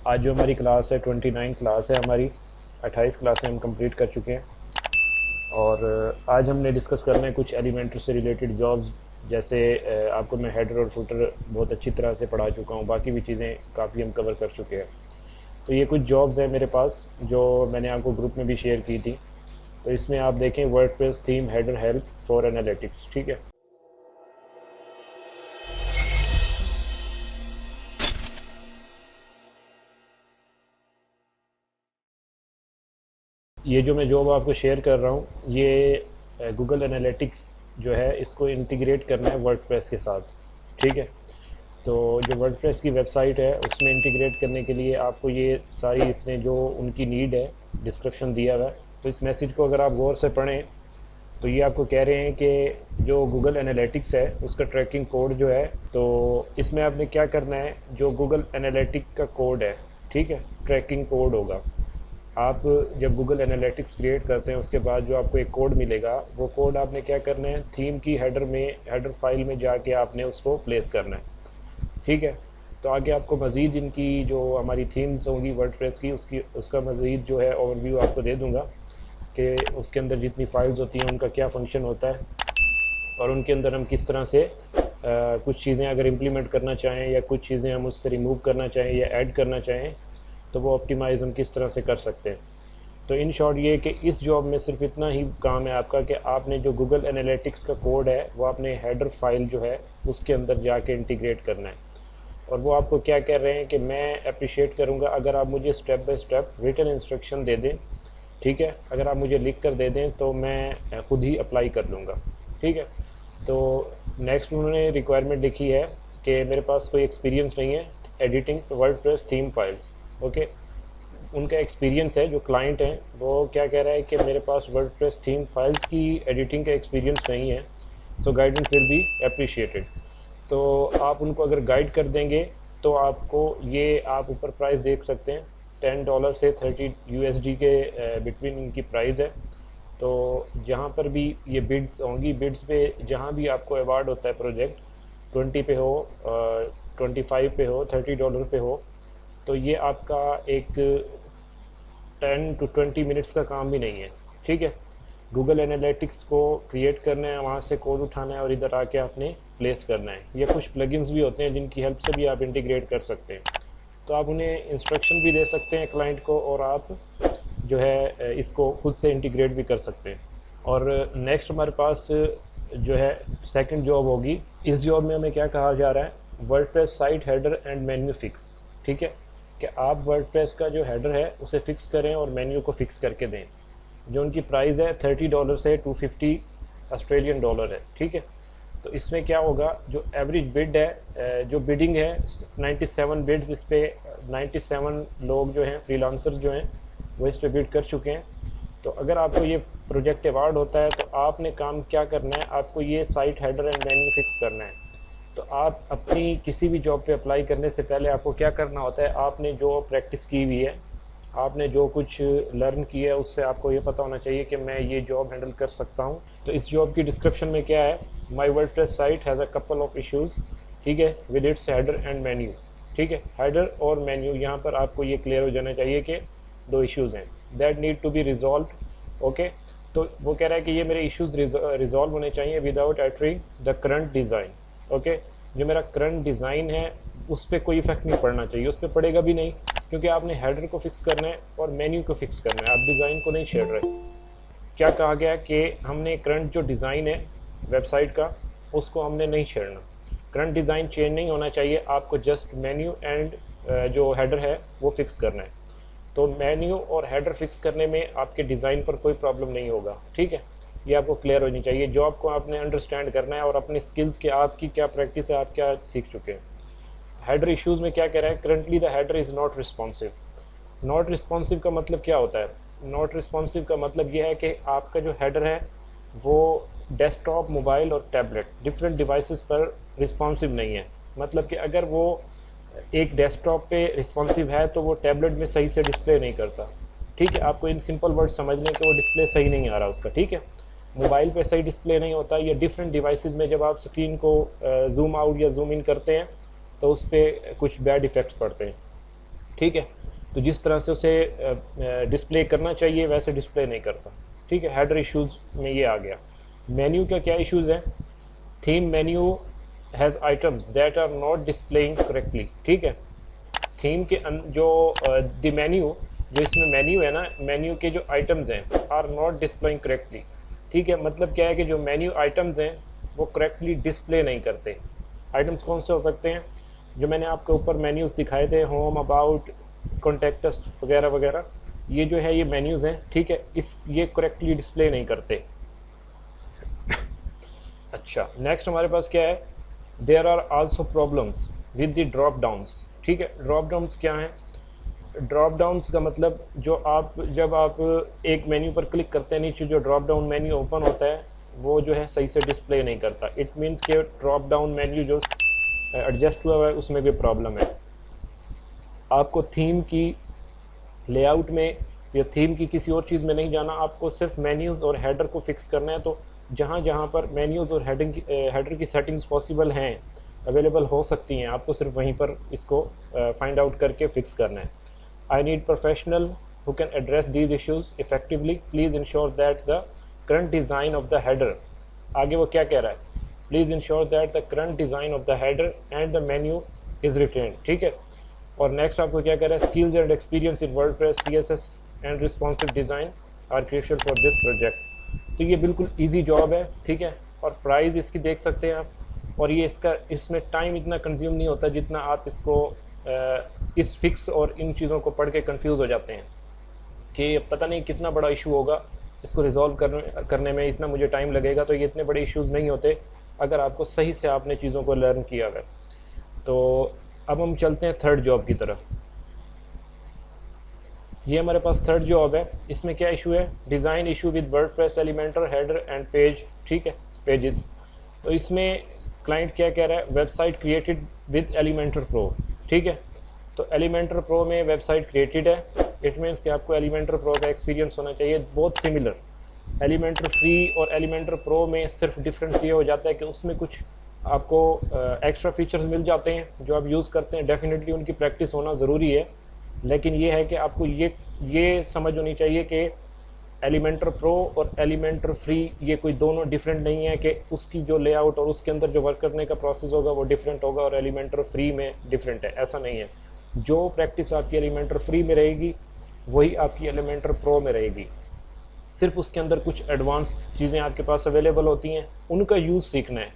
आज जो हमारी क्लास है 29 क्लास है हमारी, 28 क्लासें हम कंप्लीट कर चुके हैं। और आज हमने डिस्कस करना है कुछ एलिमेंटर से रिलेटेड जॉब्स। जैसे आपको मैं हेडर और फुटर बहुत अच्छी तरह से पढ़ा चुका हूँ, बाकी भी चीज़ें काफ़ी हम कवर कर चुके हैं। तो ये कुछ जॉब्स हैं मेरे पास जो मैंने आपको ग्रुप में भी शेयर की थी। तो इसमें आप देखें WordPress theme header help for analytics, ठीक है। ये जो मैं जॉब आपको शेयर कर रहा हूँ, ये गूगल एनालिटिक्स जो है इसको इंटीग्रेट करना है वर्डप्रेस के साथ, ठीक है। तो जो वर्डप्रेस की वेबसाइट है उसमें इंटीग्रेट करने के लिए आपको ये सारी इसने जो उनकी नीड है डिस्क्रिप्शन दिया हुआ है। तो इस मैसेज को अगर आप गौर से पढ़ें तो ये आपको कह रहे हैं कि जो गूगल एनालिटिक्स है उसका ट्रैकिंग कोड जो है, तो इसमें आपने क्या करना है, जो गूगल एनालिटिक का कोड है, ठीक है, ट्रैकिंग कोड होगा। आप जब गूगल एनालिटिक्स क्रिएट करते हैं उसके बाद जो आपको एक कोड मिलेगा, वो कोड आपने क्या करना है, थीम की हेडर फाइल में जाके आपने उसको प्लेस करना है, ठीक है। तो आगे आपको मज़ीद इनकी जो हमारी थीम्स होंगी वर्डप्रेस की उसका मज़ीद जो है ओवरव्यू आपको दे दूंगा कि उसके अंदर जितनी फाइल्स होती हैं उनका क्या फ़ंक्शन होता है और उनके अंदर हम किस तरह से कुछ चीज़ें अगर इम्प्लीमेंट करना चाहें या कुछ चीज़ें हम उससे रिमूव करना चाहें या ऐड करना चाहें तो वो ऑप्टिमाइज़ हम किस तरह से कर सकते हैं। तो इन शॉर्ट ये कि इस जॉब में सिर्फ इतना ही काम है आपका कि आपने जो गूगल एनालिटिक्स का कोड है वो आपने हेडर फाइल जो है उसके अंदर जाके इंटीग्रेट करना है। और वो आपको क्या कह रहे हैं कि मैं अप्रिशिएट करूँगा अगर आप मुझे step by step written instruction दे दें, ठीक है। अगर आप मुझे लिख कर दे दें तो मैं खुद ही अप्लाई कर लूँगा, ठीक है। तो नेक्स्ट उन्होंने रिक्वायरमेंट लिखी है कि मेरे पास कोई एक्सपीरियंस नहीं है editing WordPress theme files, okay. उनका एक्सपीरियंस है, जो क्लाइंट हैं वो क्या कह रहा है कि मेरे पास वर्डप्रेस थीम फाइल्स की एडिटिंग का एक्सपीरियंस नहीं है, सो गाइडेंस विल बी अप्रिशिएटेड। तो आप उनको अगर गाइड कर देंगे तो आपको ये आप ऊपर प्राइस देख सकते हैं, $10 से 30 USD के बिटवीन इनकी प्राइस है। तो जहाँ पर भी ये बिड्स होंगी, बिड्स पे जहाँ भी आपको अवार्ड होता है प्रोजेक्ट 20 पे हो, 25 पे हो, $30 पे हो, तो ये आपका एक 10 to 20 मिनट्स का काम भी नहीं है, ठीक है। गूगल एनालिटिक्स को क्रिएट करना है, वहाँ से कोड उठाना है और इधर आके आपने प्लेस करना है। ये कुछ प्लगइन्स भी होते हैं जिनकी हेल्प से भी आप इंटीग्रेट कर सकते हैं। तो आप उन्हें इंस्ट्रक्शन भी दे सकते हैं क्लाइंट को और आप जो है इसको खुद से इंटीग्रेट भी कर सकते हैं। और नेक्स्ट हमारे पास जो है सेकंड जॉब होगी। इस जॉब में हमें क्या कहा जा रहा है, WordPress site header and menu fix, ठीक है, कि आप वर्डप्रेस का जो हेडर है उसे फिक्स करें और मेन्यू को फिक्स करके दें। जो उनकी प्राइस है $30 से $250 है, ठीक है। तो इसमें क्या होगा, जो एवरेज बिड है, जो बिडिंग है 97 बिड्स, इस पर 97 लोग जो हैं फ्रीलांसर जो हैं वो इस पर बिड कर चुके हैं। तो अगर आपको ये प्रोजेक्ट अवार्ड होता है तो आपने काम क्या करना है, आपको ये site header and menu fix करना है। तो आप अपनी किसी भी जॉब पे अप्लाई करने से पहले आपको क्या करना होता है, आपने जो प्रैक्टिस की हुई है, आपने जो कुछ लर्न किया है उससे आपको ये पता होना चाहिए कि मैं ये जॉब हैंडल कर सकता हूँ। तो इस जॉब की डिस्क्रिप्शन में क्या है, my WordPress site has a couple of issues, ठीक है, with its header and menu, ठीक है। हेडर और मेन्यू यहाँ पर आपको ये क्लियर हो जाना चाहिए कि दो इश्यूज़ हैं that need to be resolve, okay. तो वो कह रहा है कि ये मेरे इश्यूज़ रिजॉल्व होने चाहिए without altering the current design, okay. जो मेरा करंट डिज़ाइन है उस पर कोई इफेक्ट नहीं पड़ना चाहिए, उस पर पड़ेगा भी नहीं, क्योंकि आपने हेडर को फिक्स करना है और मेन्यू को फिक्स करना है, आप डिज़ाइन को नहीं छेड़ रहे। क्या कहा गया कि हमने करंट जो डिज़ाइन है वेबसाइट का उसको हमने नहीं छेड़ना, करंट डिज़ाइन चेंज नहीं होना चाहिए, आपको जस्ट मेन्यू एंड जो हेडर है वो फिक्स करना है। तो मेन्यू और हेडर फिक्स करने में आपके डिज़ाइन पर कोई प्रॉब्लम नहीं होगा, ठीक है। ये आपको क्लियर होनी चाहिए, जॉब को आपने अंडरस्टैंड करना है और अपनी स्किल्स के आपकी क्या प्रैक्टिस है, आप क्या सीख चुके हैं। हेडर इश्यूज़ में क्या कह रहा है, currently the header is not responsive. Not responsive का मतलब क्या होता है, नॉट रिस्पॉन्सिव का मतलब ये है कि आपका जो हेडर है वो डेस्कटॉप, मोबाइल और टैबलेट डिफरेंट डिवाइसेस पर रिस्पॉन्सिव नहीं है। मतलब कि अगर वो एक डेस्कटॉप पे रिस्पॉन्सिव है तो वो टैबलेट में सही से डिस्प्ले नहीं करता, ठीक है। आपको इन सिंपल वर्ड समझ लें कि वो डिस्प्ले सही नहीं आ रहा उसका, ठीक है। मोबाइल पे सही डिस्प्ले नहीं होता, या डिफरेंट डिवाइसेस में जब आप स्क्रीन को जूम आउट या जूम इन करते हैं तो उस पर कुछ बैड इफ़ेक्ट्स पड़ते हैं। ठीक है। तो जिस तरह से उसे डिस्प्ले करना चाहिए वैसे डिस्प्ले नहीं करता, ठीक है। हेडर इश्यूज़ में ये आ गया। मेन्यू का क्या इश्यूज़ है? Theme menu has items that are not displaying correctly, ठीक है। थीम के जो द मेन्यू, जो इसमें मेन्यू है ना, मेन्यू के जो आइटम्स हैं आर नॉट डिस्प्लेइंग करेक्टली, ठीक है। मतलब क्या है कि जो मेन्यू आइटम्स हैं वो करेक्टली डिस्प्ले नहीं करते। आइटम्स कौन से हो सकते हैं? जो मैंने आपके ऊपर मेन्यूज़ दिखाए थे, होम, अबाउट, कॉन्टेक्ट्स वगैरह वगैरह, ये जो है ये मेन्यूज़ हैं, ठीक है। ये करेक्टली डिस्प्ले नहीं करते। अच्छा, नेक्स्ट हमारे पास क्या है? There are also problems with the drop downs, ठीक है। ड्रॉप डाउन्स क्या हैं? ड्रॉप डाउन्स का मतलब जब आप एक मेन्यू पर क्लिक करते हैं, नीचे जो ड्रॉप डाउन मेन्यू ओपन होता है वो जो है सही से डिस्प्ले नहीं करता। इट मीन्स कि ड्रॉप डाउन मेन्यू जो एडजस्ट हुआ है उसमें कोई प्रॉब्लम है। आपको थीम की लेआउट में या थीम की किसी और चीज़ में नहीं जाना, आपको सिर्फ मेन्यूज़ और हेडर को फिक्स करना है। तो जहाँ जहाँ पर मेन्यूज़ और हेडर की सेटिंग्स पॉसिबल हैं, अवेलेबल हो सकती हैं, आपको सिर्फ वहीं पर इसको फाइंड आउट करके फिक्स करना है। I need professional who can address these issues effectively, please ensure that the current design of the header, आगे वो क्या कह रहा है? Please ensure that the current design of the header and the menu is retain, ठीक है। और next आपको क्या कह रहा है? Skills and experience in WordPress, CSS and responsive design are crucial for this project. तो ये बिल्कुल इजी जॉब है, ठीक है। और प्राइस इसकी देख सकते हैं आप। और ये इसमें टाइम इतना कंज्यूम नहीं होता जितना आप इसको इस फिक्स और इन चीज़ों को पढ़ के कंफ्यूज हो जाते हैं कि पता नहीं कितना बड़ा इशू होगा, इसको रिजॉल्व करने में इतना मुझे टाइम लगेगा। तो ये इतने बड़े इश्यूज़ नहीं होते अगर आपको सही से आपने चीज़ों को लर्न किया अगर। तो अब हम चलते हैं थर्ड जॉब की तरफ। ये हमारे पास थर्ड जॉब है। इसमें क्या इशू है? Design issue with WordPress Elementor header and page, ठीक है, पेजेस। तो इसमें क्लाइंट क्या कह रहा है? Website created with Elementor pro, ठीक है। तो एलिमेंटर प्रो में वेबसाइट क्रिएटेड है, इट मीन्स कि आपको एलिमेंटर प्रो का एक्सपीरियंस होना चाहिए, बहुत सिमिलर। एलिमेंटर फ्री और एलिमेंटर प्रो में सिर्फ डिफरेंस ये हो जाता है कि उसमें कुछ आपको एक्स्ट्रा फीचर्स मिल जाते हैं जो आप यूज़ करते हैं। डेफिनेटली उनकी प्रैक्टिस होना ज़रूरी है, लेकिन ये है कि आपको ये समझ होनी चाहिए कि एलिमेंटर प्रो और एलिमेंटर फ्री ये कोई दोनों डिफरेंट नहीं है कि उसकी जो लेआउट और उसके अंदर जो वर्क करने का प्रोसेस होगा वो डिफरेंट होगा और एलिमेंटर फ्री में डिफरेंट है, ऐसा नहीं है। जो प्रैक्टिस आपकी एलिमेंटर फ्री में रहेगी वही आपकी एलिमेंटर प्रो में रहेगी। सिर्फ उसके अंदर कुछ एडवांस चीज़ें आपके पास अवेलेबल होती हैं, उनका यूज़ सीखना है।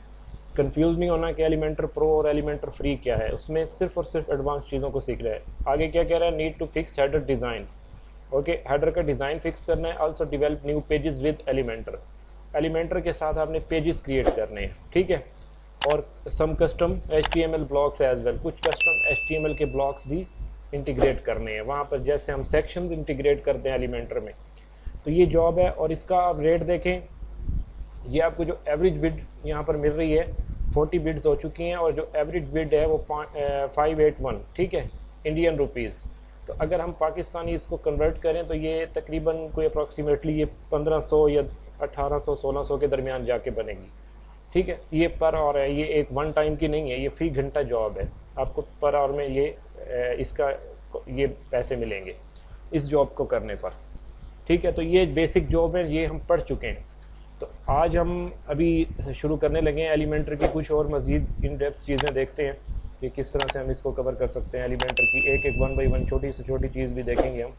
कंफ्यूज नहीं होना कि एलिमेंटर प्रो और एलिमेंटर फ्री क्या है, उसमें सिर्फ और सिर्फ एडवांस चीज़ों को सीख रहा है। आगे क्या कह रहा है? Need to fix header designs, okay, header का डिज़ाइन फिक्स करना है। Also develop new pages with Elementor, Elementor के साथ आपने पेजेस क्रिएट करने हैं, ठीक है। और some custom HTML blocks as well, कुछ कस्टम HTML के ब्लॉक्स भी इंटीग्रेट करने हैं वहाँ पर, जैसे हम सेक्शंस इंटीग्रेट करते हैं एलिमेंटर में। तो ये जॉब है और इसका आप रेट देखें, ये आपको जो एवरेज बिड यहाँ पर मिल रही है 40 बिड्स हो चुकी हैं और जो एवरेज बिड है वो 581, ठीक है, इंडियन रुपीज़। तो अगर हम पाकिस्तानी इसको कन्वर्ट करें तो ये तकरीबन कोई अप्रॉक्सीमेटली ये 1500 या 1800 1600 के दरमियान जाके बनेगी, ठीक है। ये पर आवर है, ये एक वन टाइम की नहीं है, ये फी घंटा जॉब है। आपको पर आवर में ये पैसे मिलेंगे इस जॉब को करने पर, ठीक है। तो ये बेसिक जॉब है, ये हम पढ़ चुके हैं। तो आज हम अभी शुरू करने लगे हैं एलिमेंटर की कुछ और मज़ीद इन डेप्थ चीज़ें देखते हैं कि किस तरह से हम इसको कवर कर सकते हैं। एलिमेंटर की एक एक 1 बाई 1 छोटी से छोटी चीज़ भी देखेंगे हम।